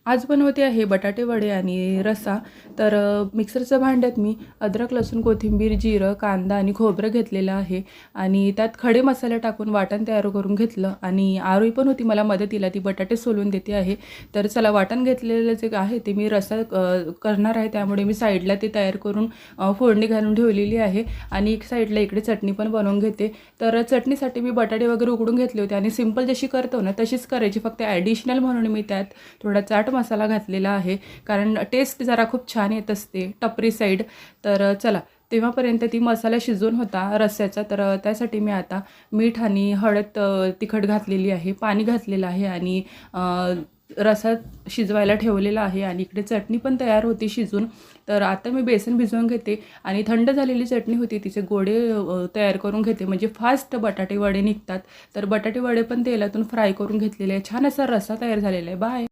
आज बनवते आहे बटाटे वडे आणि रस्सा. तर मिक्सरच्या भांड्यात मी अद्रक, लसूण, कोथिंबीर, जिरं, कांदा आणि खोबरं घेतलेलं आहे आणि त्यात खडे मसाले टाकून वाटण तयार करून घेतलं आणि आरोही पण होती मला मदतीला, ती बटाटे सोलून देते आहे. तर चला, वाटण घेतलेलं जे आहे ते मी रस्सा करणार आहे, त्यामुळे मी साईडला ते तयार करून फोडणी घालून ठेवलेली आहे आणि एक साईडला इकडे चटणी पण बनवून घेते. तर चटणीसाठी मी बटाटे वगैरे उकडून घेतले होते आणि सिंपल जशी करतो ना तशीच करायची, फक्त ॲडिशनल म्हणून मी त्यात थोडा चाट मसाला घातलेला आहे, कारण टेस्ट जरा खूप छान येत असते टपरी साईड. तर चला, तेव्हापर्यंत ती मसाला शिजून होता रस्स्याचा. तर त्यासाठी मी आता मीठ आणि हळद तिखट घातलेली आहे, पाणी घातलेलं आहे आणि रसा शिजवायला ठेवलेला आहे आणि इकडे चटणी पण तयार होती शिजून. तर आता मी बेसन भिजवून घेते आणि थंड झालेली चटणी होती तिचे गोळे तयार करून घेते, म्हणजे फास्ट बटाटे वडे निघतात. तर बटाटे वडे पण तेलातून फ्राय करून घेतलेले आहे. छान असा रस्सा तयार झालेला आहे. बाय.